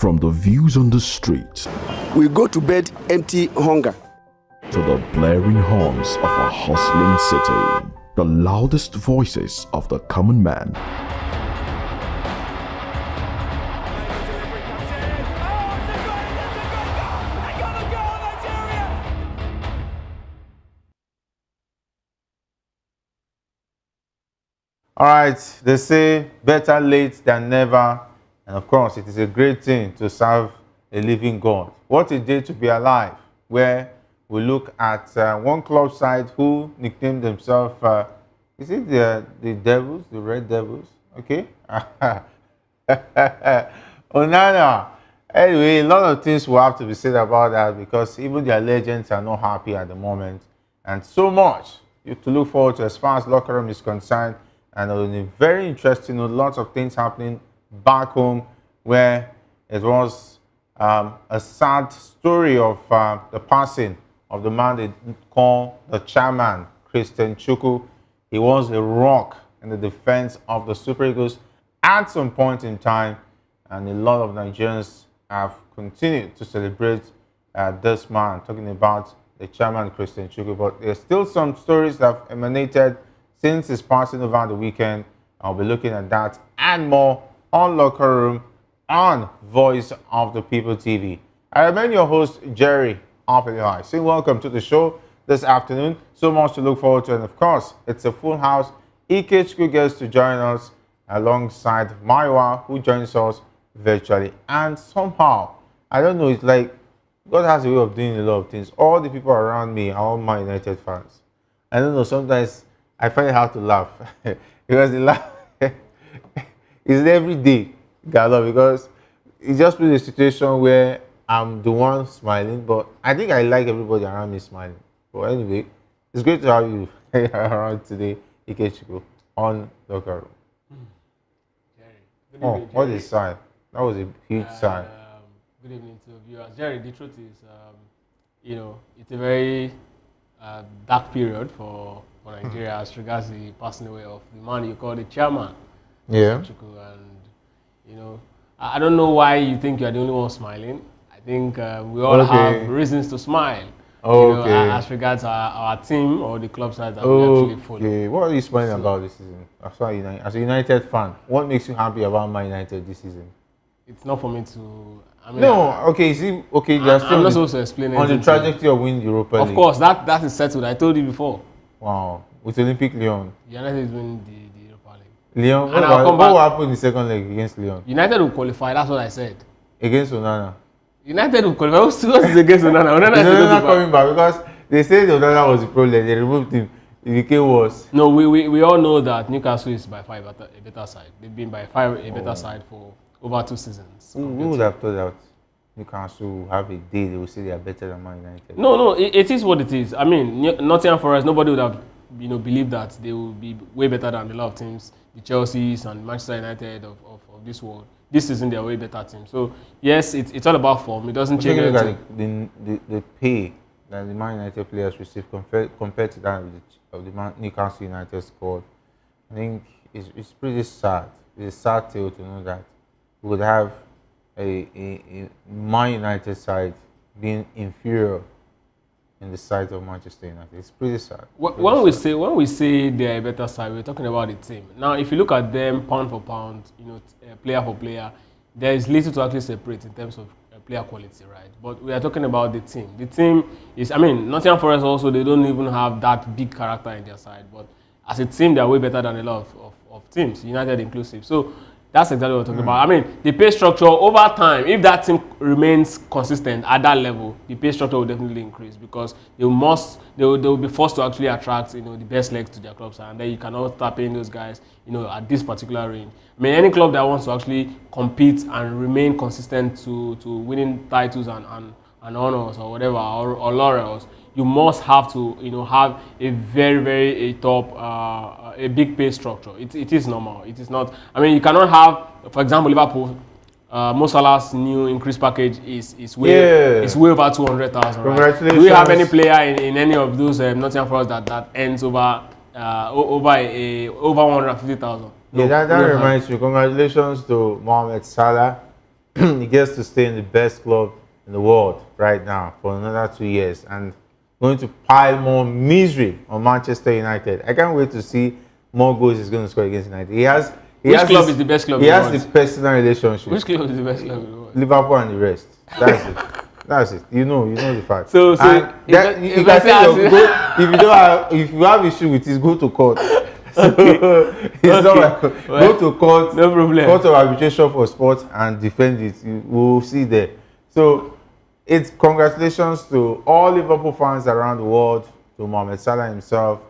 From the views on the street We go to bed empty hunger. to the blaring horns of a hustling city, the loudest voices of the common man. All right, they say better late than never. And of course, it is a great thing to serve a living God. What a day to be alive, where we look at one club side who nicknamed themselves, is it the Devils, the Red Devils? Okay. Onana. Anyway, a lot of things will have to be said about that because even their legends are not happy at the moment. And so much to look forward to as far as locker room is concerned. And very interesting, lots of things happening back home where it was a sad story of the passing of the man they call the chairman, Christian Chukwu. He was a rock in the defense of the Super Eagles at some point in time, and a lot of Nigerians have continued to celebrate this man, talking about the chairman, Christian Chukwu. But there's still some stories that have emanated since his passing over the weekend. I'll be looking at that and more on Locker Room on Voice of the People TV. I remain your host, Jerry Opelihai. Saying welcome to the show this afternoon. So much to look forward to. And of course, it's a full house. Ikechukwu gets to join us alongside Maiwa, who joins us virtually. And somehow, I don't know, it's like God has a way of doing a lot of things. All the people around me are all Man United fans. I don't know, sometimes I find it hard to laugh because the laugh is every day, Galo, because it's just been a situation where I'm the one smiling, but I think I like everybody around me smiling. But anyway, it's great to have you around today, Ikechukwu, on Locker Room. Jerry. Good evening, Jerry. What a sign. That was a huge sign. Good evening to viewers. Jerry, the truth is, it's a very dark period for Nigeria as regards the passing away of the man you call the chairman. Yeah. Chukwu. And, I don't know why you think you're the only one smiling. I think we all have reasons to smile. As regards our team or the club side that we actually follow. Okay, what are you smiling about this season? As a United fan, what makes you happy about Man United this season? It's not for me to. I'm not supposed to explain on the trajectory of winning Europa League. Of course, that is settled. I told you before. Wow, with Olympic Lyon. United is winning the Europa League. Lyon, what will happen in the second leg against Lyon? United will qualify. That's what I said. Against Onana. United will qualify. What's against Onana? Onana coming back because they said Onana was the problem. They removed him. It became worse. No, we all know that Newcastle is by far a better side. They've been by far a better side for over 2 seasons. Who would have thought that Newcastle will have a day they will say they are better than Man United? No, it is what it is. I mean, Nottingham Forest, nobody would have believed that they will be way better than a lot of teams, the Chelseas and Manchester United of this world. This season they are way better team. So yes, it's all about form. It doesn't change anything. The pay that the Man United players receive compared to that of the Newcastle United squad, I think it's pretty sad. It's a sad tale to know that we would have a Man United side being inferior in the sight of Manchester United. It's pretty sad. When we say they're a better side, we're talking about the team. Now, if you look at them pound for pound, player for player, there is little to actually separate in terms of player quality, right? But we are talking about the team. The team is, Nottingham Forest also, they don't even have that big character in their side. But as a team, they are way better than a lot of teams, United inclusive. So that's exactly what we're talking about. The pay structure over time, if that team remains consistent at that level, the pay structure will definitely increase because they will be forced to actually attract the best legs to their clubs, and then you cannot start paying those guys at this particular range. Any club that wants to actually compete and remain consistent to winning titles and honors or whatever or laurels, you must have to have a very very top a big pay structure. It is normal. It is not. You cannot have, for example, Liverpool. Mo Salah's new increased package is way over 200,000. Congratulations. Right? Do we have any player in any of those Nottingham Forest that ends over 150,000? Yeah, that reminds me. Congratulations to Mohamed Salah. he gets to stay in the best club in the world right now for another 2 years and going to pile more misery on Manchester United. I can't wait to see more goals he's going to score against United. Which club is the best club He in the has world? the personal relationship. Which club is the best club in the world? Liverpool and the rest. That's it. That's it. You know the fact. So And if you I can say say as- if you have issue with it, go to court. It's not like go to court. No problem. Court of arbitration for sports and defend it. You will see there. So it's congratulations to all Liverpool fans around the world, to Mohamed Salah himself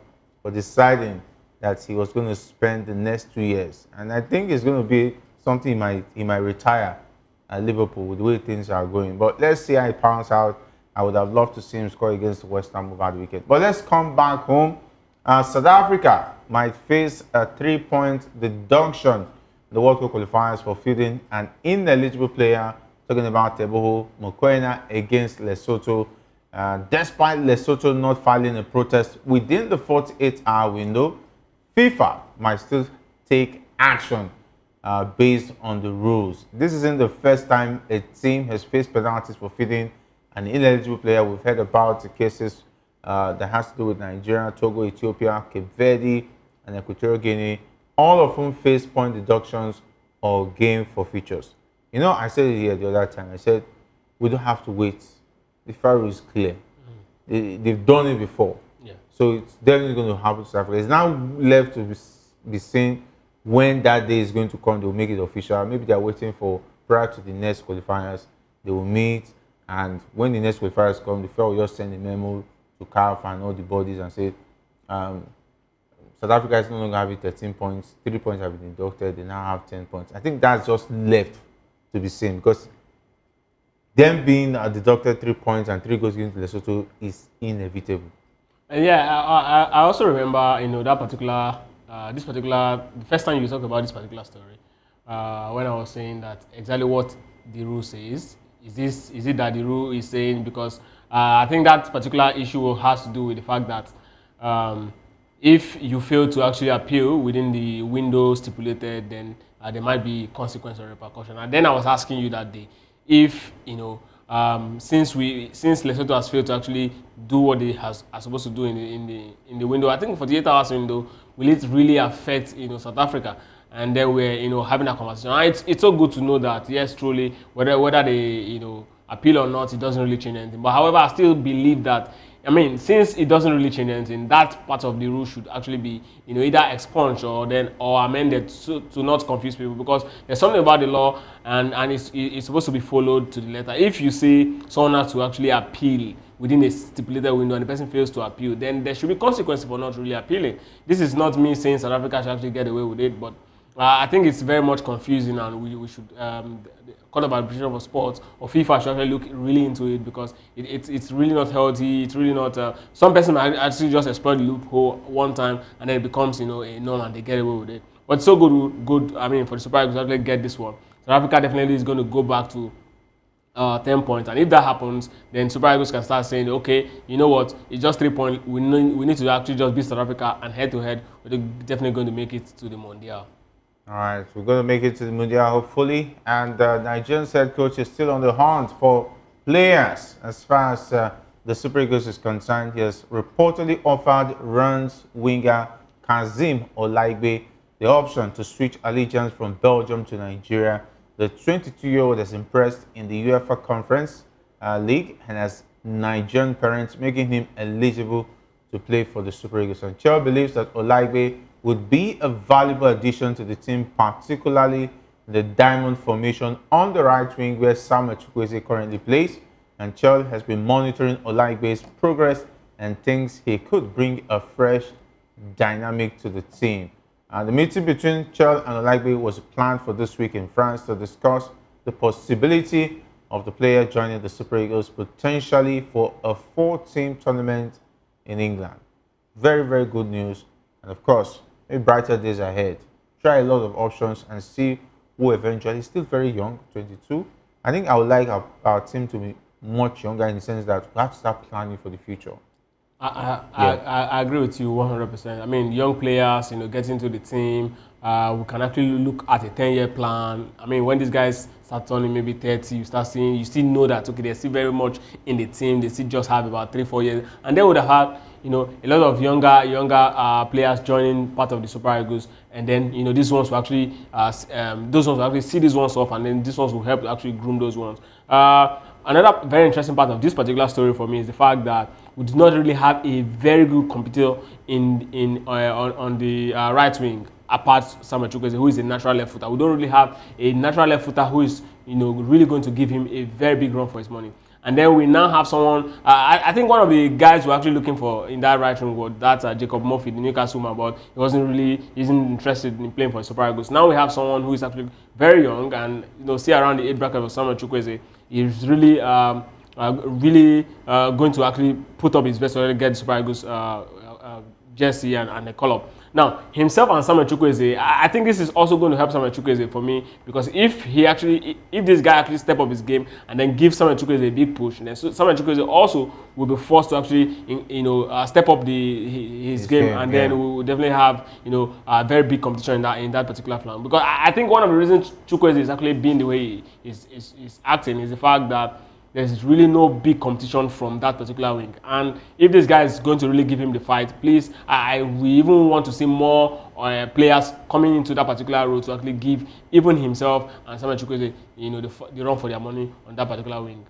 for deciding that he was going to spend the next 2 years, and I think it's going to be something he might retire at Liverpool with the way things are going. But let's see how it pans out. I would have loved to see him score against West Ham over the weekend. But let's come back home. South Africa might face a 3-point deduction in the World Cup qualifiers for fielding an ineligible player, talking about Teboho Mokoena against Lesotho. Despite Lesotho not filing a protest within the 48-hour window, FIFA might still take action based on the rules. This isn't the first time a team has faced penalties for feeding an ineligible player. We've heard about the cases that has to do with Nigeria, Togo, Ethiopia, Cape Verde, and Equatorial Guinea, all of whom face point deductions or game forfeitures. You know, I said it here the other time. I said, we don't have to wait. The fire is clear. They've done it before. Yeah. So it's definitely going to happen to South Africa. It's now left to be seen when that day is going to come. They'll make it official. Maybe they're waiting for prior to the next qualifiers. They will meet, and when the next qualifiers come, the FIA will just send a memo to CAF and all the bodies and say, South Africa is no longer having 13 points. 3 points have been deducted. They now have 10 points. I think that's just left to be seen, because them being deducted 3 points and 3 goals given to Lesotho is inevitable. And yeah, I also remember, that particular, the first time you talked about this particular story, when I was saying that exactly what the rule says. Is it that the rule is saying, because I think that particular issue has to do with the fact that if you fail to actually appeal within the window stipulated, then there might be consequence or repercussion. And then I was asking you that day, if since Lesotho has failed to actually do what they are supposed to do in the window, I think 48 hours window, will it really affect South Africa? And then we're having a conversation. And it's so good to know that, yes, truly, whether they appeal or not, it doesn't really change anything. But however, I still believe that, since it doesn't really change anything, that part of the rule should actually be either expunged or amended to not confuse people, because there's something about the law and it's supposed to be followed to the letter. If you say someone has to actually appeal within a stipulated window and the person fails to appeal, then there should be consequences for not really appealing. This is not me saying South Africa should actually get away with it, but I think it's very much confusing, and we should the Court of Arbitration for Sports or FIFA should actually look really into it, because it's really not healthy. It's really not. Some person might actually just exploit the loophole one time, and then it becomes a norm and they get away with it. But it's so good. For the Super Eagles to actually get this one, South Africa definitely is going to go back to 10 points, and if that happens, then Super Eagles can start saying, okay, you know what, it's just 3 points. We need to actually just beat South Africa, and head to head, we're definitely going to make it to the Mondial. All right, we're going to make it to the Mundial, hopefully. And Nigerian's head coach is still on the hunt for players. As far as the Super Eagles is concerned, he has reportedly offered Rennes winger Kazim Olaigbe the option to switch allegiance from Belgium to Nigeria. The 22-year-old has impressed in the UEFA Conference League and has Nigerian parents, making him eligible to play for the Super Eagles. And Chel believes that Olaigbe would be a valuable addition to the team, particularly the diamond formation on the right wing where Samuel Chukwueze currently plays. And Chel has been monitoring Olaigbe's progress and thinks he could bring a fresh dynamic to the team. The meeting between Chel and Olaigbe was planned for this week in France to discuss the possibility of the player joining the Super Eagles potentially for a 4-team tournament in England. Very, very good news. And of course, maybe brighter days ahead. Try a lot of options and see who eventually is still very young, 22. I think I would like our team to be much younger, in the sense that we have to start planning for the future. I agree with you 100%. Young players, getting into the team, we can actually look at a 10-year plan. I mean, when these guys start turning maybe 30, you start seeing, you still know that, okay, they're still very much in the team. They still just have about 3-4 years. And they would have had, a lot of younger players joining part of the Super Eagles. And then, these ones will actually, those ones will actually see these ones off, and then these ones will help to actually groom those ones. Another very interesting part of this particular story for me is the fact that we do not really have a very good competitor on the right wing, apart Samuel Chukwueze, who is a natural left footer. We don't really have a natural left footer who is really going to give him a very big run for his money. And then we now have someone, I think one of the guys we're actually looking for in that right wing was that Jacob Murphy, the Newcastle man, but he isn't interested in playing for Super Eagles. Now we have someone who is actually very young and see around the age bracket of Samuel Chukwueze. He's really going to actually put up his best to get the Super Eagles jersey and a call-up. Now, himself and Samuel Chukwueze, I think this is also going to help Samuel Chukwueze for me, because if this guy actually step up his game and then give Samuel Chukwueze a big push, then Samuel Chukwueze also will be forced to actually step up his game, and then we will definitely have a very big competition in that particular flank. Because I think one of the reasons Chukwueze is actually being the way he is acting is the fact that there's really no big competition from that particular wing. And if this guy is going to really give him the fight, please, we even want to see more players coming into that particular role to actually give even himself and Samuel Chukwueze, the run for their money on that particular wing.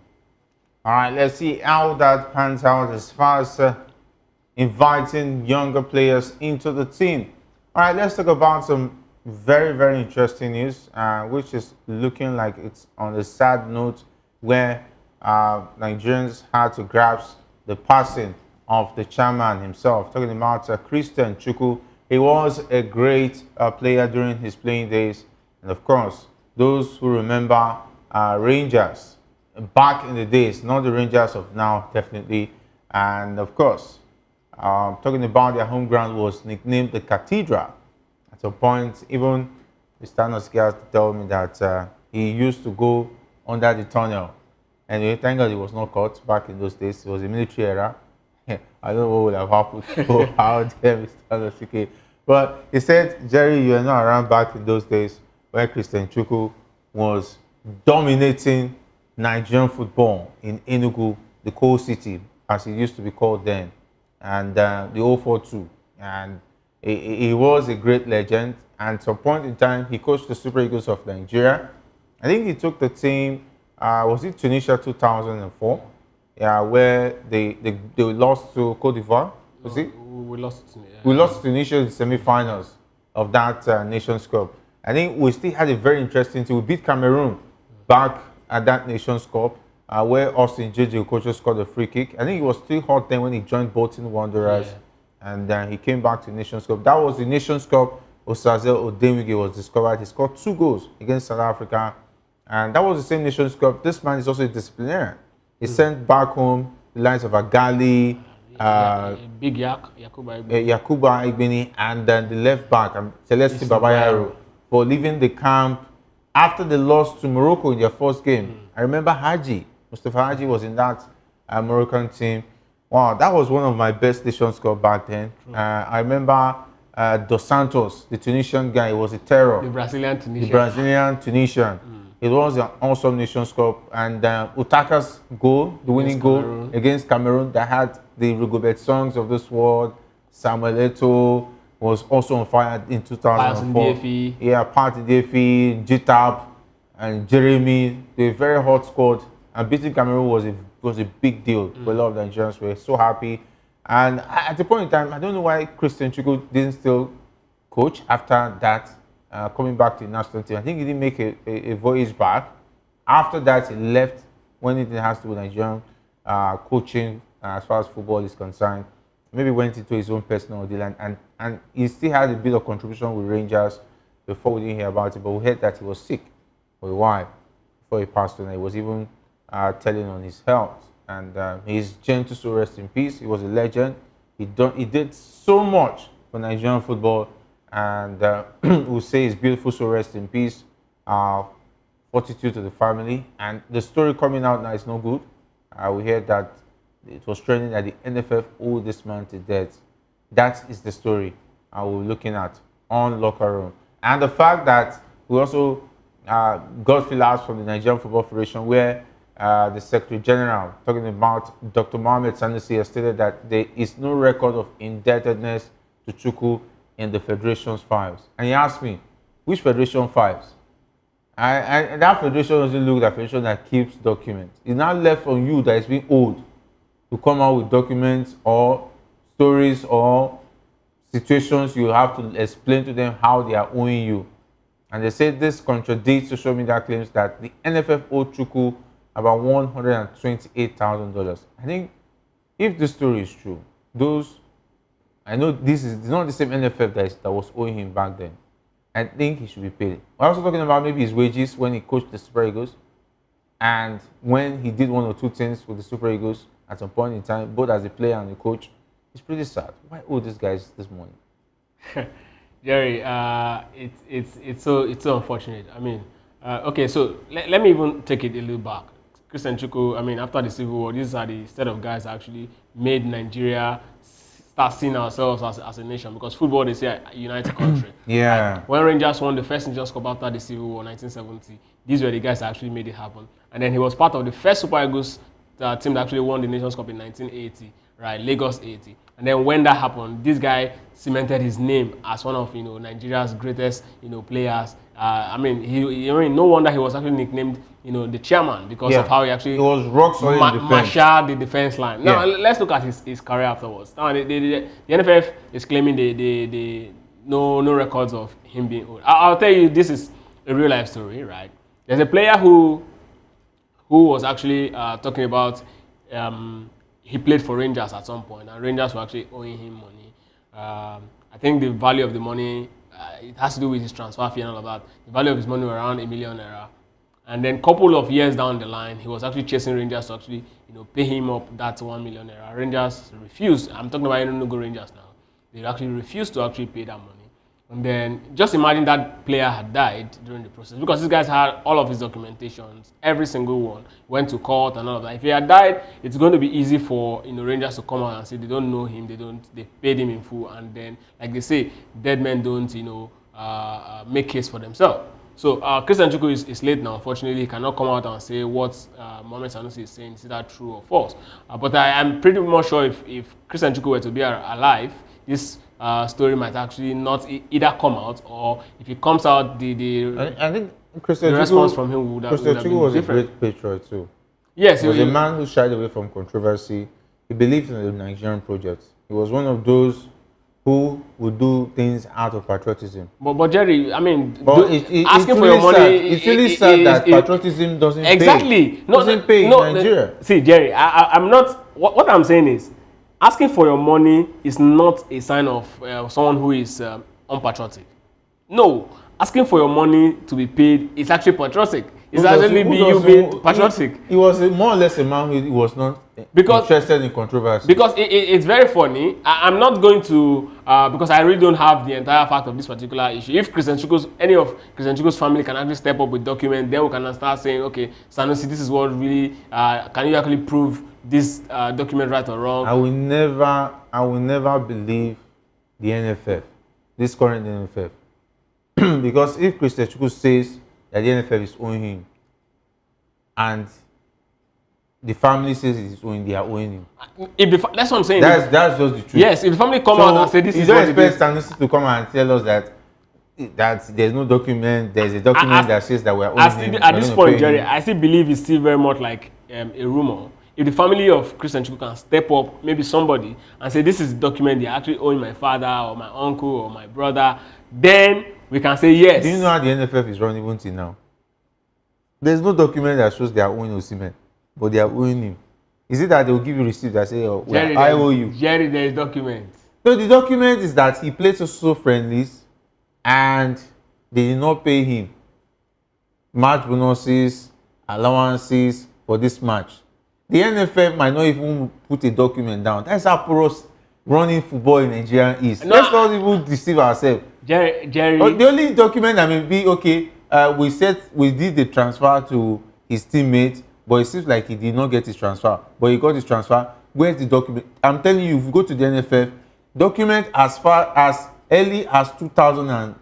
All right, let's see how that pans out as far as inviting younger players into the team. All right, let's talk about some very, very interesting news, which is looking like it's on a sad note, where Nigerians had to grasp the passing of the chairman himself. Talking about Christian Chukwu. He was a great player during his playing days. And of course, those who remember Rangers back in the days, not the Rangers of now, definitely. And of course, talking about their home ground was nicknamed the Cathedral. At some point, even Mr. Noskia told me that he used to go under the tunnel. Anyway, thank God he was not caught back in those days. It was a military era. I don't know what would have happened to go out there, Mr. Nosike. But he said, Jerry, you were not around back in those days where Christian Chukwu was dominating Nigerian football in Enugu, the coal city, as it used to be called then, and the 042. And he was a great legend. And at some point in time, he coached the Super Eagles of Nigeria. I think he took the team. Was it Tunisia 2004? Yeah, where they lost to Cote d'Ivoire. Was it? We lost to Tunisia. We lost to Tunisia in the semi-finals of that Nations Cup. I think we still had a very interesting team. We beat Cameroon back at that Nations Cup, where Austin J.J. Okocha scored a free kick. I think it was still hot then when he joined Bolton Wanderers, and then he came back to the Nations Cup. That was the Nations Cup. Osaze Odemwingie was discovered. He scored 2 goals against South Africa. And that was the same Nations Cup. This man is also a disciplinarian. He sent back home the likes of Agali, Big Yakuba Igbeni, and then the left back, Celeste Babayaro, for leaving the camp after they lost to Morocco in their first game. I remember Haji. Mustafa Haji was in that Moroccan team. Wow, that was one of my best Nations Cup back then. I remember Dos Santos, the Tunisian guy, was a terror. The Brazilian Tunisian. It was an awesome Nations Cup, and Utaka's goal, the winning goal against Cameroon, that had the Rigobert songs of this world. Samuel Eto'o was also on fire in 2004. Yeah, Party Defi, Jitab, and Jeremy. They were very hot squad, and beating Cameroon was a big deal for a lot of Nigerians. We were so happy, and at the point in time, I don't know why Christian Chukwu didn't still coach after that. Coming back to the national team. I think he didn't make a voyage back. After that, he left when it has to do with Nigerian coaching as far as football is concerned. Maybe went into his own personal deal, and he still had a bit of contribution with Rangers before we didn't hear about it, but we heard that he was sick for a while before he passed on. He was even telling on his health. And he's gentle to rest in peace. He was a legend. He did so much for Nigerian football. And we'll say it's beautiful, so rest in peace. Fortitude to the family. And the story coming out now is no good. We heard that it was trending that the NFF owed this man to death. That is the story we're looking at on Locker Room. And the fact that we also got feelers from the Nigerian Football Federation, where the Secretary General, talking about Dr. Mohamed Sanusi, has stated that there is no record of indebtedness to Chukwu in the Federation's files. And he asked me, which Federation files? And that Federation doesn't look like a Federation that keeps documents. It's not left on you that is being owed to come out with documents or stories or situations. You have to explain to them how they are owing you. And they say this contradicts social media claims that the NFF owed Chukwu about $128,000. I think if this story is true, I know this is not the same NFF that was owing him back then. I think he should be paid. We're also talking about maybe his wages when he coached the Super Eagles and when he did one or two things with the Super Eagles at some point in time, both as a player and a coach. It's pretty sad. Why owe these guys this money? Jerry, it's so unfortunate. I mean, okay, so let me even take it a little back. Christian Chukwu, I mean, after the Civil War, these are the set of guys that actually made Nigeria start seeing ourselves as a nation, because football, they say, a united country. Yeah. And when Rangers won the first Nations Cup after the Civil War, 1970, these were the guys that actually made it happen. And then he was part of the first Super Eagles team that actually won the Nations Cup in 1980, right? Lagos 80. And then when that happened, this guy cemented his name as one of Nigeria's greatest players. I mean, no wonder he was actually nicknamed the chairman because of how he actually was rock solid in defense. Marshaled the defense line. Now let's look at his career afterwards. Now the NFF is claiming the no records of him being old. I'll tell you, this is a real life story, right? There's a player who was actually talking about. He played for Rangers at some point, and Rangers were actually owing him money. I think the value of the money, it has to do with his transfer fee and all of that. The value of his money was around ₦1 million. And then a couple of years down the line, he was actually chasing Rangers to actually pay him up that ₦1 million. Rangers refused. I'm talking about Enugu Rangers now. They actually refused to actually pay that money. And then just imagine that player had died during the process, because these guys had all of his documentations, every single one, went to court and all of that. If he had died, it's going to be easy for Rangers to come out and say they don't know him, they paid him in full, and then, like they say, dead men don't make case for themselves. So Christian Chukwu is late now. Unfortunately, he cannot come out and say what Mohamed Sanusi is saying. Is that true or false? But I'm pretty much sure if Christian Chukwu were to be alive, this story might actually not either come out, or if it comes out, I think Christian the response from him would have Christian been Chukwu was different. a great patriot too. Yes, he was a man who shied away from controversy. He believed in the Nigerian project. He was one of those who would do things out of patriotism. But Jerry, I mean, asking for your money, it's really sad that patriotism doesn't exactly pay. Doesn't pay in Nigeria. See, Jerry, I'm not. What I'm saying is, asking for your money is not a sign of someone who is unpatriotic. No, asking for your money to be paid is actually patriotic. It's actually you being patriotic. He was more or less a man who was not interested in controversy. Because it's very funny. I'm not going to, because I really don't have the entire fact of this particular issue. If any of Christian Chukwu's family can actually step up with documents, then we can start saying, okay, Sanusi, this is what really, can you actually prove this document right or wrong? I will never believe the NFF, this current NFF. Because if Christian Chukwu says that the NFF is owing him, and the family says it is owing, they are owing him. That's what I'm saying. That's just the truth. Yes, if the family come out and say this is what it is. You don't expect Sanusi to come out and tell us that there's no document, there's a document that says that we are owing him. At this point, Jerry, I still believe it's still very much like a rumor. If the family of Christian Chukwu can step up, maybe somebody, and say this is the document they're actually owing my father or my uncle or my brother, then we can say yes. Do you know how the NFF is run even till now? There's no document that shows they are owing Osimhen, but they are owing him. Is it that they will give you receipt that say, oh, Jerry, I owe you? Jerry, there is document. No, the document is that he played so friendlies and they did not pay him match bonuses, allowances for this match. The NFF might not even put a document down. That's how porous running football in Nigeria is. No, let's not even deceive ourselves. Jerry. The only document that may be okay, we did the transfer to his teammate, but it seems like he did not get his transfer. But he got his transfer. Where's the document? I'm telling you, if you go to the NFF, document as far as early as 2000 and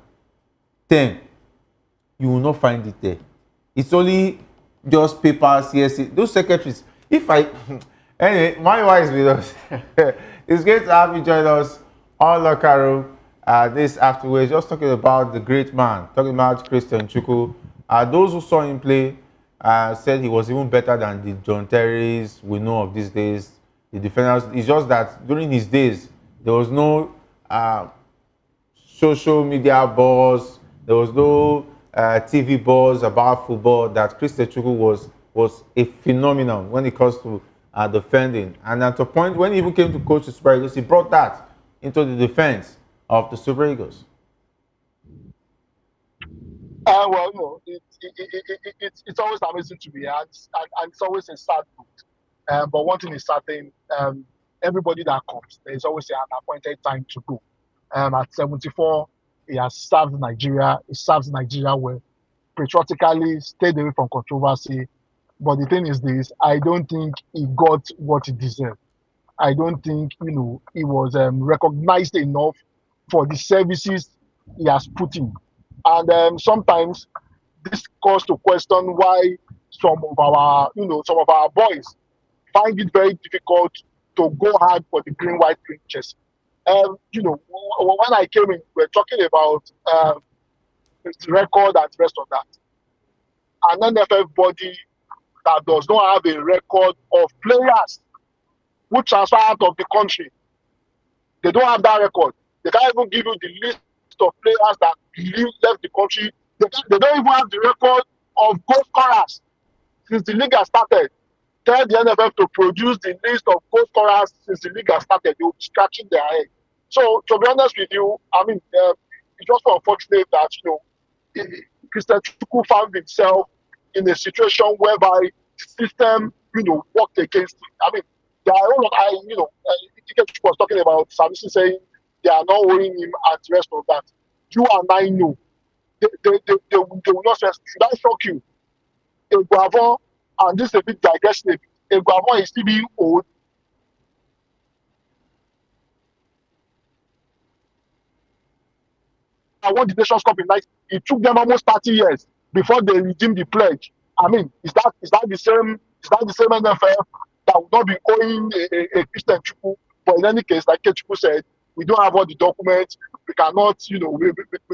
10, you will not find it there. It's only just papers, yes, those secretaries. If I anyway, my wife is with us. It's great to have you join us on Locker Room this afternoon. Just talking about the great man, talking about Christian Chukwu. Those who saw him play said he was even better than the John Terrys we know of these days, the defenders. It's just that during his days, there was no social media buzz, there was no TV buzz about football. That Christian Chukwu was a phenomenon when it comes to defending. And at a point, when he even came to coach the Super Eagles, he brought that into the defense of the Super Eagles. Well, no, it's always amazing to me, and it's always a sad note. But one thing is certain, everybody that comes, there is always an appointed time to go. At 74, he has served Nigeria. He serves Nigeria well, patriotically, stayed away from controversy. But the thing is this, I don't think he got what he deserved. I don't think, he was recognized enough for the services he has put in. And sometimes this calls to question why some of our boys find it very difficult to go hard for the green, white, green jersey. When I came in, we're talking about the record and the rest of that. An NFF body that does not have a record of players who transfer out of the country. They don't have that record. They can't even give you the list of players that left the country. They don't even have the record of goal scorers since the league has started. Tell the NFF to produce the list of goal scorers since the league has started. They'll be scratching their head. So, to be honest with you, I mean, it's just unfortunate that, Christian Chukwu found himself in a situation whereby the system, worked against him. I mean, there are all of, Chukwu was talking about Sanusi saying they are not owing him and the rest of that. You and I know. They will not say, should I shock you? Eguavon, and this is a bit digression, Eguavon is still being old. I won the Nations Cup in 90. It took them almost 30 years before they redeemed the pledge. I mean, is that the same NFF that would not be owing a Christian Chukwu? But in any case, like Chukwu said, we don't have all the documents. We cannot, we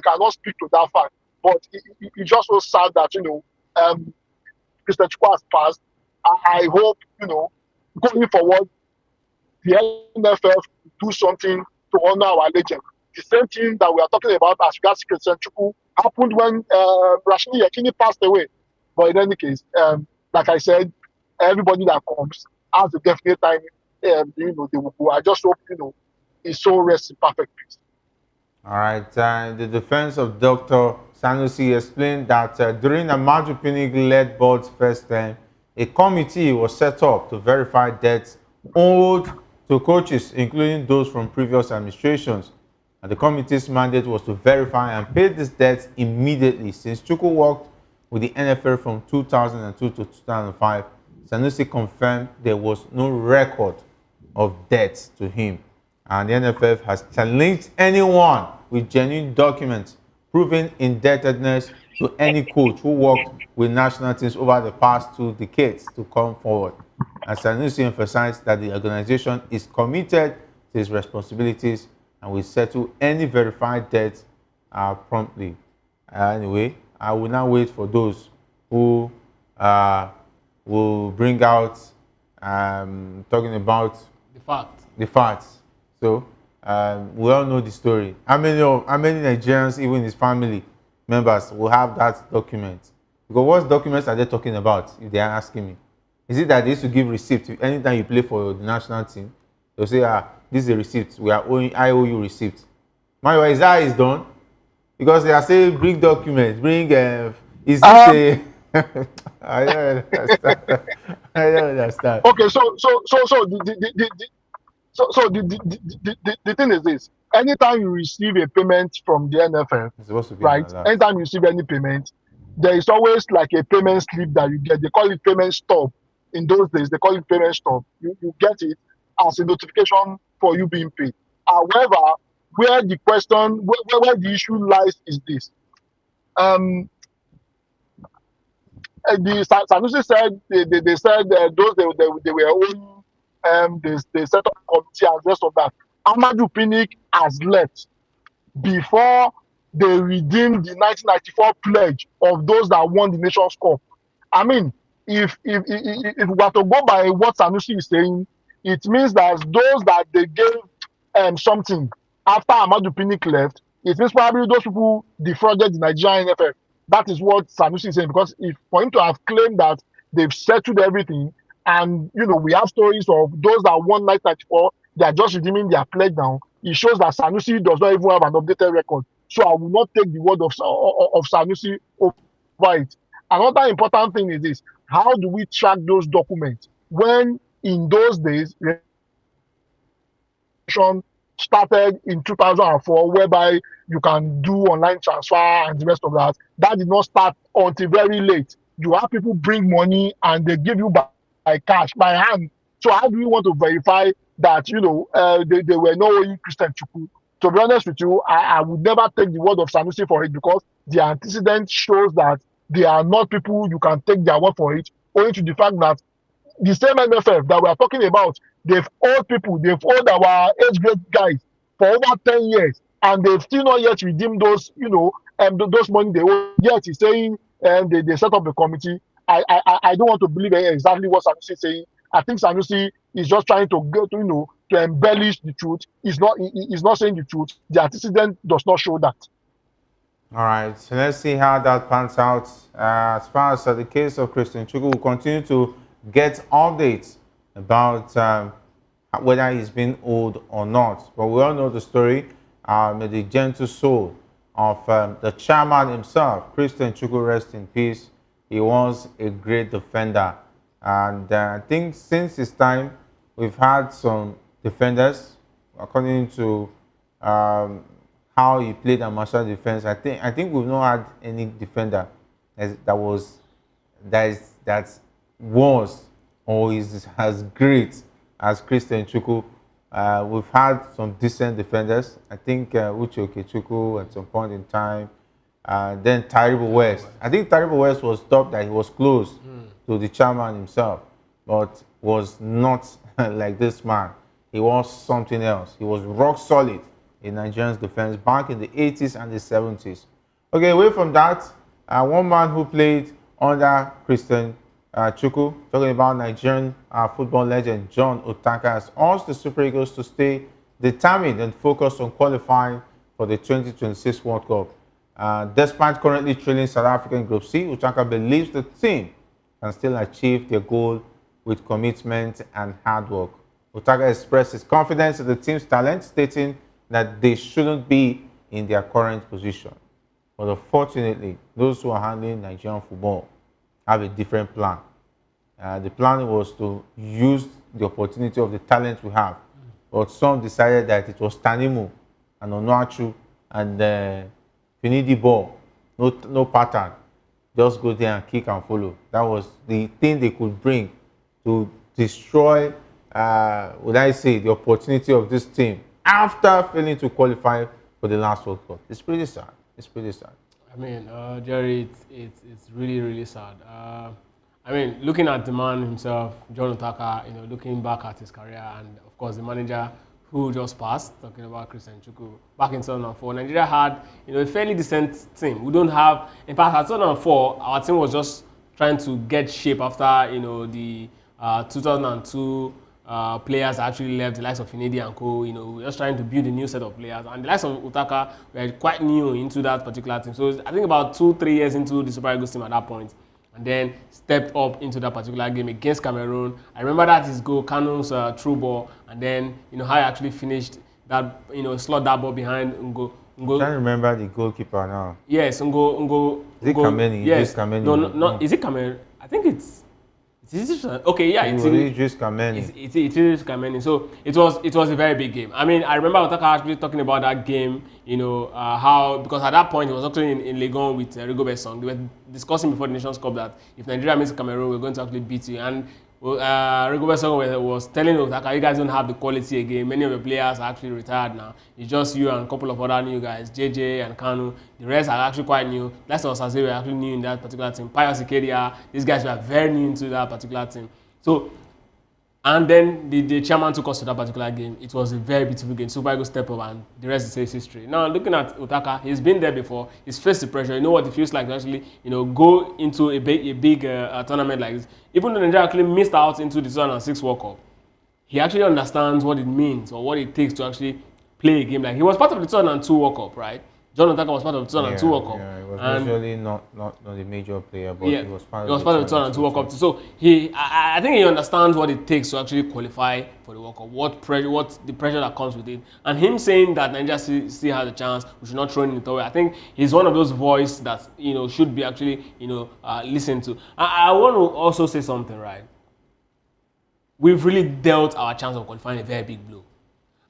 cannot speak to that fact. But it's just so sad that, Christian Chukwu has passed. I hope, going forward, the NFF do something to honor our legend. The same thing that we are talking about as regards Christian Chukwu happened when Rashidi Yekini passed away. But in any case, like I said, everybody that comes has a definite time, they will go. I just hope, his soul rests in perfect peace. All right. The defense of Dr. Sanusi explained that during Amaju Pinnick-led board's first term, a committee was set up to verify debts owed to coaches, including those from previous administrations. And the committee's mandate was to verify and pay these debts immediately. Since Chukwu worked with the NFL from 2002 to 2005, Sanusi confirmed there was no record of debts to him. And the NFF has challenged anyone with genuine documents proving indebtedness to any coach who worked with national teams over the past 2 decades to come forward. And Sanusi emphasized that the organization is committed to its responsibilities and will settle any verified debts promptly. Anyway, I will now wait for those who will bring out talking about the facts. So we all know the story. How many Nigerians, even his family members, will have that document? Because what documents are they talking about? If they are asking me, is it that they used to give receipt anytime you play for the national team? They'll say, this is a receipt. I owe you receipt. My wife, is that is done? Because they are saying bring documents, bring. Is this a? I don't understand. I don't understand. Okay, so the thing is this: anytime you receive a payment from the NFF, It's supposed to be right? Anytime you receive any payment, there is always like a payment slip that you get. They call it payment stub. In those days, they call it payment stub. You get it as a notification for you being paid. However, where the issue lies is this: Sanusi said they said those they were owing they set up a committee and the rest of that. Amadou Pinnick has left before they redeemed the 1994 pledge of those that won the Nations Cup. I mean, if we were to go by what Sanusi is saying, it means that those that they gave something after Amadou Pinnick left, it means probably those people defrauded the Nigerian NFF. That is what Sanusi is saying, because if for him to have claimed that they've settled everything, and we have stories of those that won 1994, they are just redeeming their pledge now. It shows that Sanusi does not even have an updated record. So I will not take the word of Sanusi over it. Another important thing is this: how do we track those documents when in those days started in 2004, whereby you can do online transfer and the rest of that? That did not start until very late. You have people bring money and they give you by cash, by hand. So how do we want to verify that they were not owing Christian Chukwu? To be honest with you, I would never take the word of Sanusi for it, because the antecedent shows that they are not people you can take their word for it, owing to the fact that the same NFF that we are talking about, they've owed our age grade guys for over 10 years, and they've still not yet redeemed those, those money they owe. Yet he's saying they set up a committee. I don't want to believe exactly what Sanusi is saying. I think Sanusi is just trying to go to embellish the truth. He's not saying the truth. The antecedent does not show that. All right, so let's see how that pans out. As far as the case of Christian Chukwu, we'll continue to get updates about whether he's been owed or not. But we all know the story. May the gentle soul of the chairman himself, Christian Chukwu, rest in peace. He was a great defender. And I think since his time, we've had some defenders, according to how he played at martial defense. I think we've not had any defender that was or is as great as Christian Chukwu. We've had some decent defenders. I think Uche Okechukwu at some point in time. Then Taribo West. I think Taribo West was thought that he was close to the chairman himself, but was not like this man. He was something else. He was rock solid in Nigerians' defense back in the 80s and the 70s. Okay, away from that, one man who played under Christian Chukwu, talking about Nigerian football legend John Otaka, has urged the Super Eagles to stay determined and focused on qualifying for the 2026 World Cup. Despite currently trailing South African Group C, Otaka believes the team can still achieve their goal with commitment and hard work. Otaka expressed his confidence in the team's talent, stating that they shouldn't be in their current position. But unfortunately, those who are handling Nigerian football have a different plan. The plan was to use the opportunity of the talent we have. But some decided that it was Tanimu and Onuachu and Finidi ball, no pattern. Just go there and kick and follow. That was the thing they could bring to destroy, the opportunity of this team after failing to qualify for the last World Cup. It's pretty sad. It's pretty sad. I mean, Jerry, it's really, really sad. I mean, looking at the man himself, John Otaka, looking back at his career, and of course the manager who just passed, talking about Christian Chukwu, back in 2004, Nigeria had a fairly decent team. We don't have, in fact, at 2004, our team was just trying to get shape after the 2002 players actually left, the likes of Finidi and co. We're just trying to build a new set of players, and the likes of Otaka were quite new into that particular team. So I think about 2-3 years into the Super Eagles team at that point, and then stepped up into that particular game against Cameroon. I remember that his goal, Kano's through ball, and then how he actually finished that, slot that ball behind Ngo. I can't remember the goalkeeper now. Yes, Ngo. Is it Kameni? Yes. Kameni? No. Is it Cameroon? I think it's okay, yeah, it's Idris Kameni. It's Idris Kameni. So it was a very big game. I mean, I remember Otaka actually talking about that game, how, because at that point he was actually in Legon with Rigobert Song. They were discussing before the Nations Cup that if Nigeria meets Cameroon, we're going to actually beat you. And Rigobert Song was telling Otaka, you guys don't have the quality again. Many of the players are actually retired now. It's just you and a couple of other new guys, JJ and Kanu. The rest are actually quite new. Lester Osaze were actually new in that particular team. Pius Ikedia, these guys were very new into that particular team. So, and then the chairman took us to that particular game. It was a very beautiful game. Super Eagles step up, and the rest is history. Now, looking at Otaka, he's been there before. He's faced the pressure. You know what it feels like to actually, go into a big tournament like this. Even though Nigeria actually missed out into the 2006 World Cup, he actually understands what it means or what it takes to actually play a game. Like, he was part of the 2002 World Cup, right? John Otaka was part of the 2002 World Cup. Yeah, he was actually not a major player, but he was part of the 2002 World Cup. So I think he understands what it takes to actually qualify for the World Cup, what the pressure that comes with it. And him saying that Nigeria still has a chance, we should not throw in it away. I think he's one of those voices that should be actually listened to. I want to also say something, right? We've really dealt our chance of qualifying a very big blow.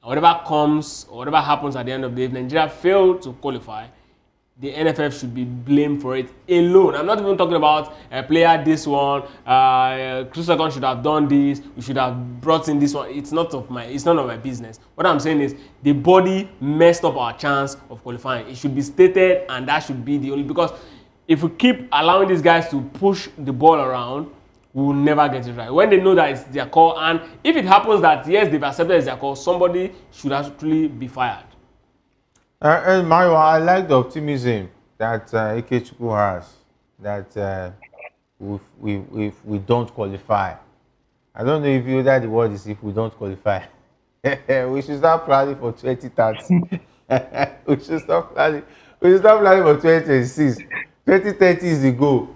Whatever comes or whatever happens at the end of the day, if Nigeria fail to qualify, the NFF should be blamed for it alone. I'm not even talking about a player this one, Chris Lagon should have done this, we should have brought in this one. It's none of my business. What I'm saying is the body messed up our chance of qualifying. It should be stated, and that should be the only, because if we keep allowing these guys to push the ball around, we will never get it right. When they know that it's their call, and if it happens that, yes, they've accepted it's their call, somebody should actually be fired. And Mario, I like the optimism that Ikechukwu has, that if we don't qualify. I don't know if you know that the word is if we don't qualify. We should start planning for 2030. We should start planning for 2026. 2030 is the goal.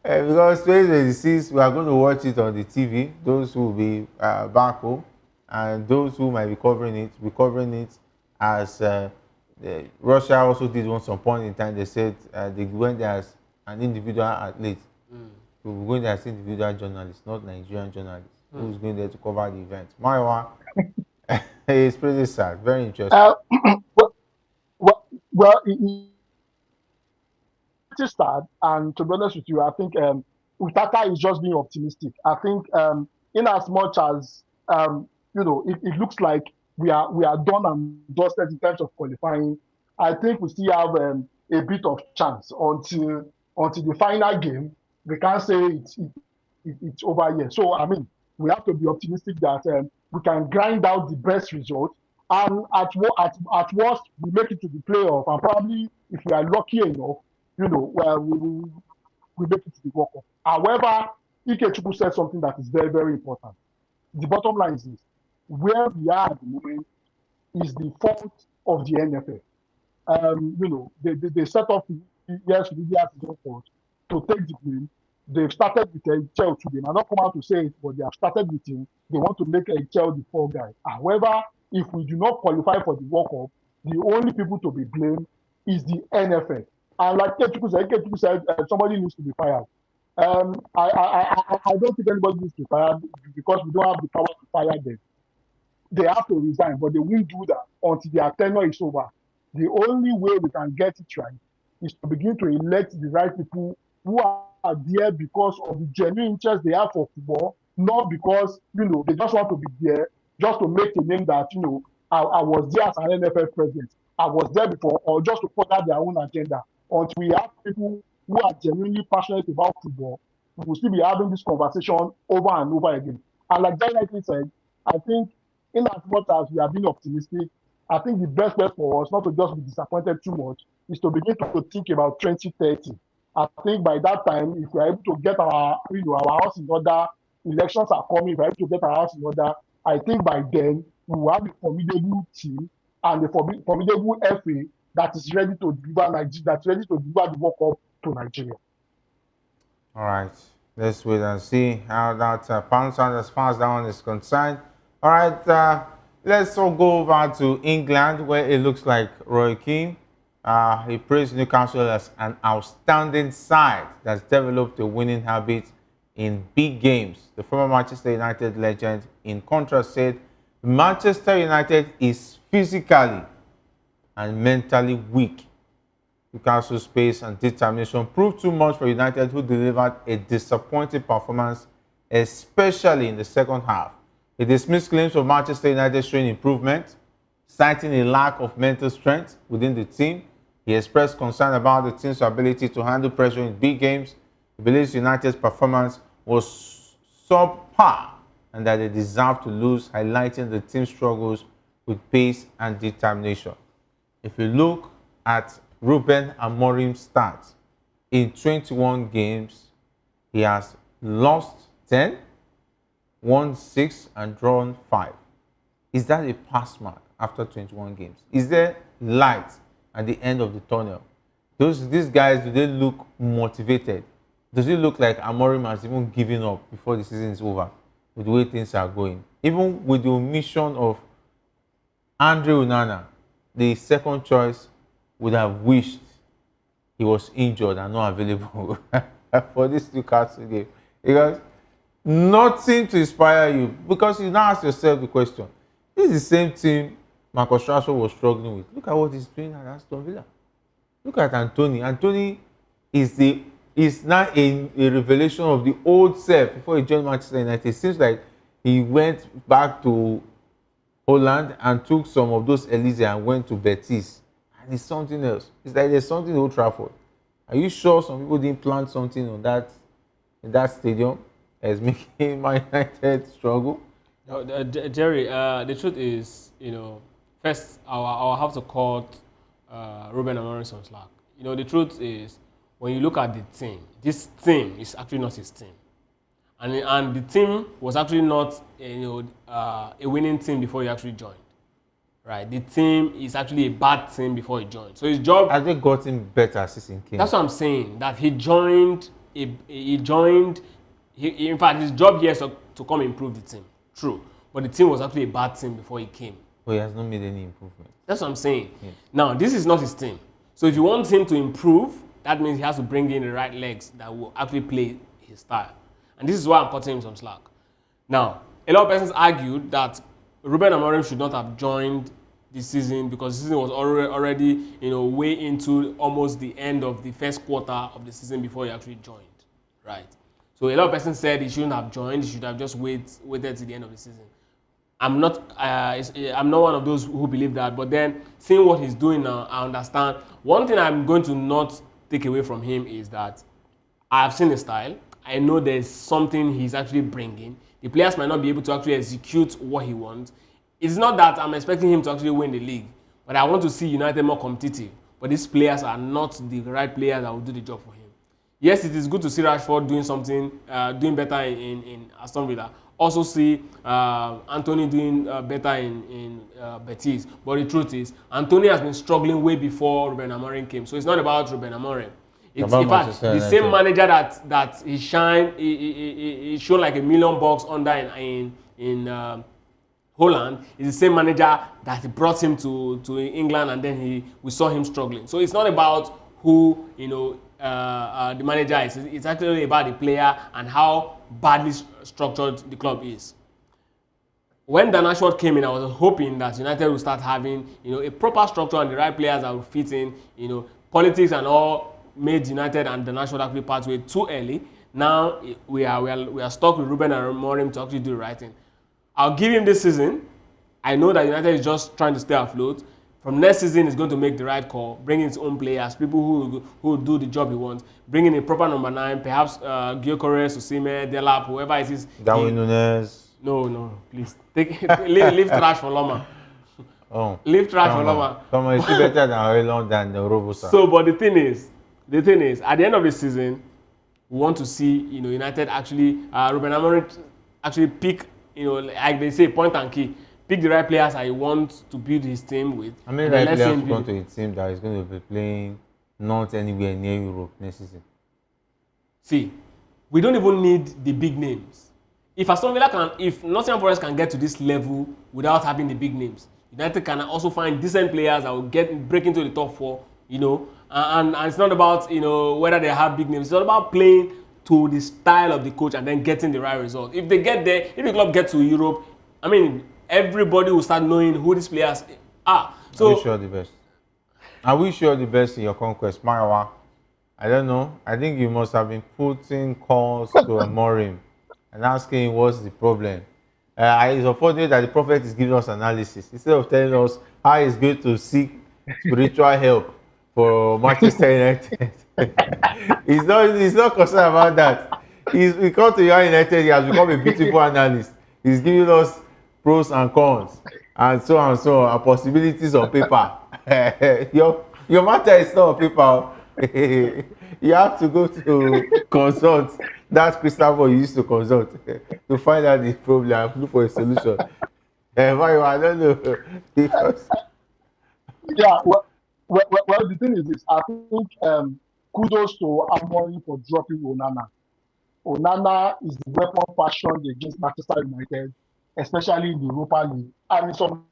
Because 2026, we are going to watch it on the TV, those who will be back home, and those who might be covering it as Russia also did once some point in time. They said they went there as an individual athlete. We were going there as individual journalists, not Nigerian journalists, who's going there to cover the event. Maiwa, it's pretty sad, very interesting. Well, it's sad, and to be honest with you, I think Utaka is just being optimistic. I think in as much as it looks like we are done and dusted in terms of qualifying, I think we still have a bit of chance until the final game. We can't say it's over yet. So I mean, we have to be optimistic that we can grind out the best result, and at worst we make it to the playoff, and probably if we are lucky enough, we make it to the World Cup. However, Ikechukwu said something that is very, very important. The bottom line is this: where we are at the moment is the fault of the NFF. They set up yes, Lydia fault to take the blame. They've started with HL today. I'm not come out to say it, but they have started with him. They want to make HL the fall guy. However, if we do not qualify for the World Cup, the only people to be blamed is the NFF. And like Ikechukwu said, somebody needs to be fired. I don't think anybody needs to be fired because we don't have the power to fire them. They have to resign, but they won't do that until their tenure is over. The only way we can get it right is to begin to elect the right people who are there because of the genuine interest they have for football, not because they just want to be there just to make a name that I was there as an NFF president, I was there before, or just to further their own agenda. Until we have people who are genuinely passionate about football, we will still be having this conversation over and over again. And like Jai rightly said, I think in as much as we are being optimistic, I think the best way for us not to just be disappointed too much is to begin to think about 2030. I think by that time, if we are able to get our house in order, elections are coming, if we are able to get our house in order, I think by then we will have a formidable team and a formidable FA that is ready to deliver the World Cup to Nigeria. All right, let's wait and see how that pans out as far as that one is concerned. All right, let's all go over to England, where it looks like Roy Keane. He praised Newcastle as an outstanding side that's developed a winning habit in big games. The former Manchester United legend, in contrast, said Manchester United is physically and mentally weak. Newcastle's pace and determination proved too much for United, who delivered a disappointing performance especially in the second half. He dismissed claims of Manchester United showing improvement, citing a lack of mental strength within the team. He expressed concern about the team's ability to handle pressure in big games. He believes United's performance was subpar and that they deserve to lose, highlighting the team's struggles with pace and determination. If you look at Ruben Amorim's stats, in 21 games, he has lost 10, won 6, and drawn 5. Is that a pass mark after 21 games? Is there light at the end of the tunnel? These guys, do they look motivated? Does it look like Amorim has even given up before the season is over with the way things are going? Even with the omission of Andre Onana, the second choice would have wished he was injured and not available for this Newcastle game. Because nothing to inspire you. Because you now ask yourself the question, this is the same team Marcus Rashford was struggling with. Look at what he's doing at Aston Villa. Look at Anthony. Anthony is now a revelation of the old self before he joined Manchester United. It seems like he went back to Holland and took some of those Elise and went to Betis. And it's something else. It's like there's something in Old Trafford. Are you sure some people didn't plant something on that in that stadium as making Man United struggle? No, Jerry, the truth is, first I'll have to cut Ruben Amorim some slack. The truth is, when you look at the team, this team is actually not his team, and the team was actually not a winning team before he actually joined. Right, the team is actually a bad team before he joined. So his job has they gotten better since he came? That's what I'm saying. That he joined. In fact, his job here is to come improve the team. True, but the team was actually a bad team before he came. But he has not made any improvement. That's what I'm saying. Yeah. Now, this is not his team. So if you want him to improve, that means he has to bring in the right legs that will actually play his style. And this is why I'm cutting him some slack. Now, a lot of persons argued that Ruben Amorim should not have joined this season because the season was already way into almost the end of the first quarter of the season before he actually joined, right? So a lot of persons said he shouldn't have joined. He should have just waited till the end of the season. I'm not one of those who believe that. But then seeing what he's doing now, I understand. One thing I'm going to not take away from him is that I have seen his style. I know there's something he's actually bringing. The players might not be able to actually execute what he wants. It's not that I'm expecting him to actually win the league, but I want to see United more competitive. But these players are not the right players that will do the job for him. Yes, it is good to see Rashford doing better in Aston Villa. Also see Anthony doing better in Betis. But the truth is, Anthony has been struggling way before Ruben Amorim came. So it's not about Ruben Amorim. It's in fact the same manager that he shined. He showed like $1 million under in Holland. Is the same manager that brought him to England, and then we saw him struggling. So it's not about who the manager is. It's actually about the player and how badly structured the club is. When Dan Ashworth came in, I was hoping that United would start having a proper structure and the right players that would fit in. Politics and all made United and Dan Ashworth actually part way too early. Now we are stuck with Ruben Amorim to actually do the right thing. I'll give him this season. I know that United is just trying to stay afloat. From next season, he's going to make the right call, bring in his own players, people who will do the job he wants, bring in a proper number 9, perhaps Gyökeres, Osimhen, Delap, whoever it is. Darwin Núñez. No, please. Leave trash for Loma. Oh. Leave trash for Loma. Come on, it's better than Areolon than Robusta. So, but the thing is, at the end of the season, we want to see, United actually, Ruben Amorim actually pick, like they say, point and key. Pick the right players I want to build his team with. How many right players will come to a team that is going to be playing not anywhere near Europe next season? See, we don't even need the big names. If Aston Villa if Nottingham Forest can get to this level without having the big names, United can also find decent players that will break into the top 4, and it's not about whether they have big names. It's all about playing to the style of the coach and then getting the right result. If they get there, if the club gets to Europe, I mean, everybody will start knowing who these players are. So, I wish you all the best. I wish you all the best in your conquest, Marawa. I don't know. I think you must have been putting calls to Amorim and asking him what's the problem. It's unfortunate that the prophet is giving us analysis instead of telling us how he's going to seek spiritual help for Manchester United. He's not concerned about that. He come to United, he has become a beautiful analyst. He's giving us pros and cons and so on, and possibilities on paper. your matter is not on paper. You have to go to consult that crystal ball you used to consult to find out the problem and look for a solution. I don't know. Because Yeah, well, the thing is this. I think kudos to Amorim for dropping Onana. Onana is the weapon fashioned against Manchester United, especially in the Europa League. And some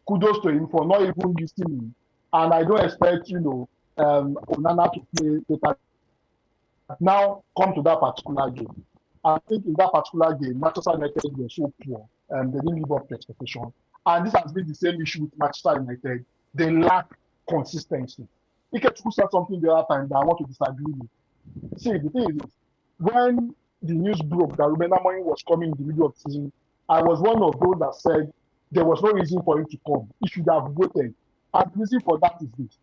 kudos to him for not even listing him. And I don't expect, Onana to play better. Now, come to that particular game. I think in that particular game, Manchester United were so poor, they didn't live up to expectation. And this has been the same issue with Manchester United. They lack consistency. Ikechukwu said something the other time that I want to disagree with. See, the thing is this. When the news broke that Ruben Amorim was coming in the middle of the season, I was one of those that said there was no reason for him to come. He should have waited. And the reason for that is this.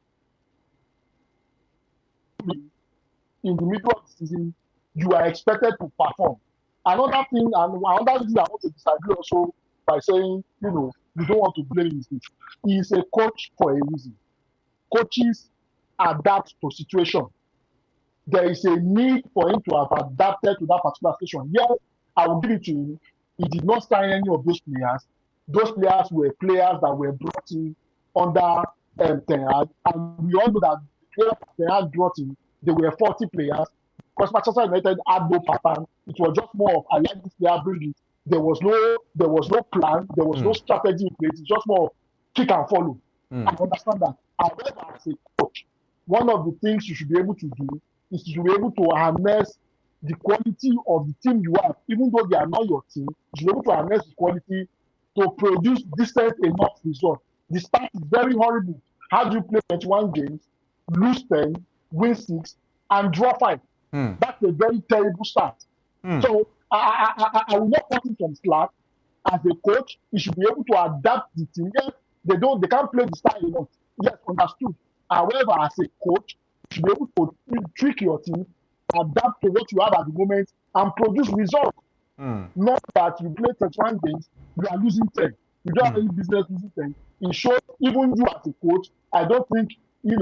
In the middle of the season, you are expected to perform. Another thing, and another reason I want to disagree also by saying, you don't want to blame him is this. He is a coach for a reason. Coaches adapt to situation. There is a need for him to have adapted to that particular situation. Yes, I will give it to him. He did not sign any of those players. Those players were players that were brought in under Ten Hag. And we all know that the players that Ten Hag brought in, they were 40 players. Because Manchester United had no pattern. It was just more of, I like this player, bring it. There was no plan. There was no strategy in place. It's just more of kick and follow. I understand that. However, as a coach, one of the things you should be able to do is to be able to harness the quality of the team you have, even though they are not your team. You should be able to harness the quality to produce decent enough results. The start is very horrible. How do you play 21 games, lose 10, win 6, and draw 5? That's a very terrible start. So I will not cut him from slack. As a coach, he should be able to adapt the team. Yes, they can't play the style a lot. Yes, understood. However, as a coach, you should be able to trick your team, adapt to what you have at the moment, and produce results. Not that you play 31 games, you are losing 10. You don't have any business losing 10. It shows even you as a coach, I don't think he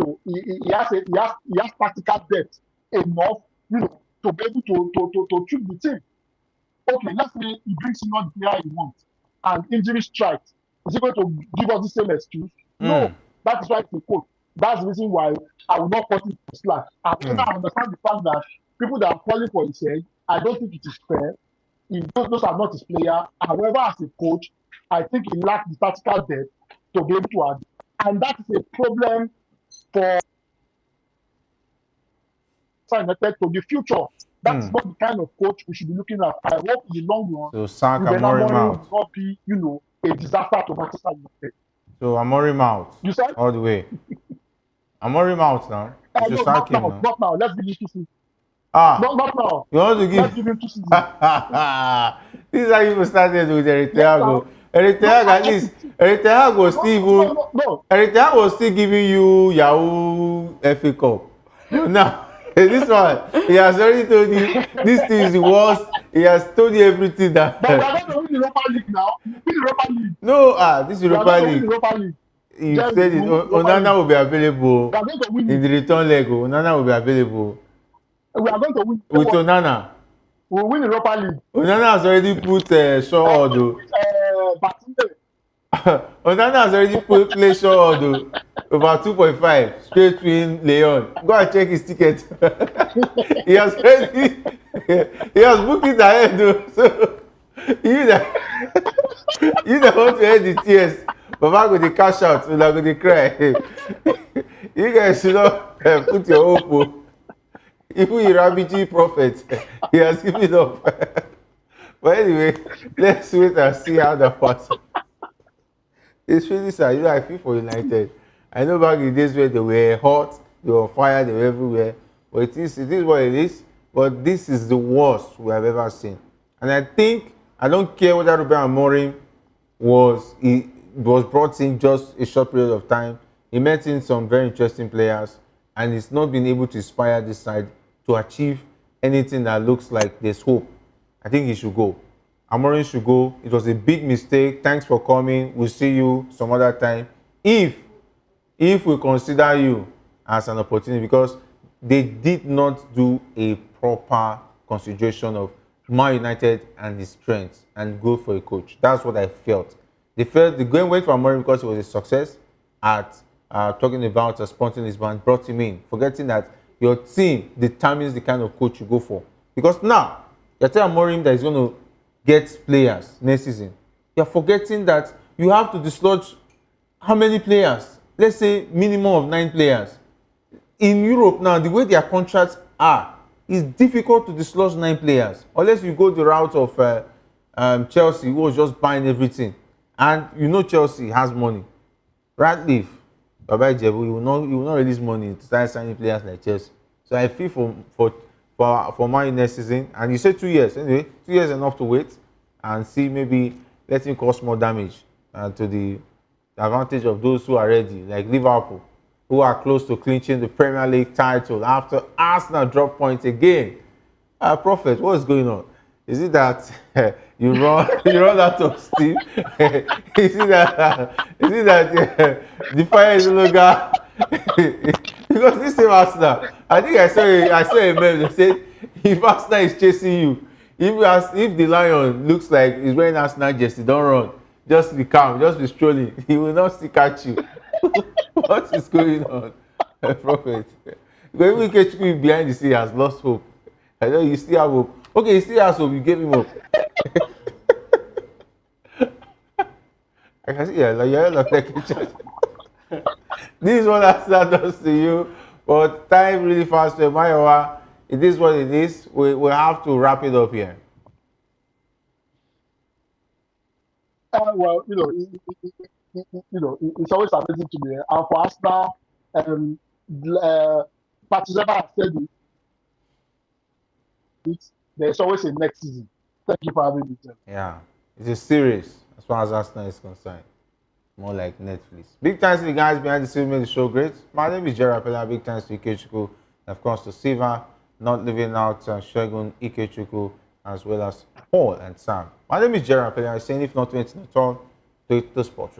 has practical depth enough, to be able to trick the team. Okay, let's say he brings in all the player he wants and injury strikes. Is he going to give us the same excuse? No, that is why it's a coach. That's the reason why I will not cut it to slack. I understand the fact that people that are calling for his head, I don't think it is fair. Those are not his player. However, as a coach, I think he lacks the tactical depth to be able to add. And that is a problem for United to the future. That's not the kind of coach we should be looking at. I hope in the long run, so sack Amorim out. Will not be, a disaster to Manchester United. So Amorim out. You said? All the way. Amorim out now. You should sack him now. Not now. Let's give him 2 seasons. Not now. You want to give? Let's give him 2 seasons. This is how you started with Eric Thiago. Eric Thiago, at least Eric Thiago was still Eric Thiago was still giving you Yahoo FA Cup. Now this one, he has already told you this thing is the worst. He has told you everything that. But we are going to win the Europa League now. Win the Europa League. No, this is Europa League. Europa League. He said it. Onana will be available in the return leg. Onana will be available. We are going to win. With Onana. We will win the Europa League. Onana has already put Shaw though. Onana has already play Shaw though. Over 2.5 straight win Leon. Go and check his ticket. he has booked it ahead though. So you that want to end the tears, Baba go dey cash out, una go dey cry. You guys should not put your hope. Even Irabiji prophet, he has given up. But anyway, let's wait and see how that passes. It's really sad. I feel for United. I know back in the days where they were hot, they were on fire, they were everywhere. But it is what it is. But this is the worst we have ever seen And I think, I don't care whether Ruben Amorim was brought in just a short period of time. He met in some very interesting players, and he's not been able to inspire this side to achieve anything that looks like there's hope. I think he should go. Amorim should go. It was a big mistake. Thanks for coming. We'll see you some other time. If we consider you as an opportunity, because they did not do a proper consideration of Man United and his strengths and go for a coach. That's what I felt. They felt the going went for Amorim because it was a success at talking about Sporting Lisbon, brought him in, forgetting that your team determines the kind of coach you go for. Because now, you're telling Amorim that he's going to get players next season. You're forgetting that you have to dislodge how many players? Let's say minimum of 9 players. In Europe now, the way their contracts are, it's difficult to dislodge 9 players. Unless you go the route of Chelsea, who was just buying everything. And you know Chelsea has money. Ratcliffe, Baba Ijebu, he will not release money to start signing players like Chelsea. So I feel for Man next season, and you say 2 years. Anyway, 2 years enough to wait and see, maybe let him cause more damage to the advantage of those who are ready, like Liverpool, who are close to clinching the Premier League title after Arsenal drop points again. Prophet, what is going on? Is it that you run out of steam? Is it that the fire is no longer? Because this same Arsenal, I think I saw a meme that said, if Arsenal is chasing you, if the lion looks like he's wearing Arsenal jersey, don't run. Just be calm, just be strolling. He will not still catch you. What is going on, Prophet? Because even Ikechukwu behind the scene has lost hope. I know you still have hope. Okay, he still has hope. You gave him hope. I can see you're not taking chance. This is what Arsenal does to you. But time really fast. Mayowa, it is what it is. We have to wrap it up here. Well, it's always amazing to me. And for Arsenal, Patrice has said it. There's always a next season. Thank you for having me. Yeah, it's a series as far as Arsenal is concerned. More like Netflix. Big thanks to the guys behind the scenes who made the show great. My name is Gerard Pella. Big thanks to Ikechukwu, and of course to Siva, not leaving out Shogun, Ikechukwu, as well as Paul and Sam. My name is Gerard Pella. I'm saying if not anything at all, to the sports.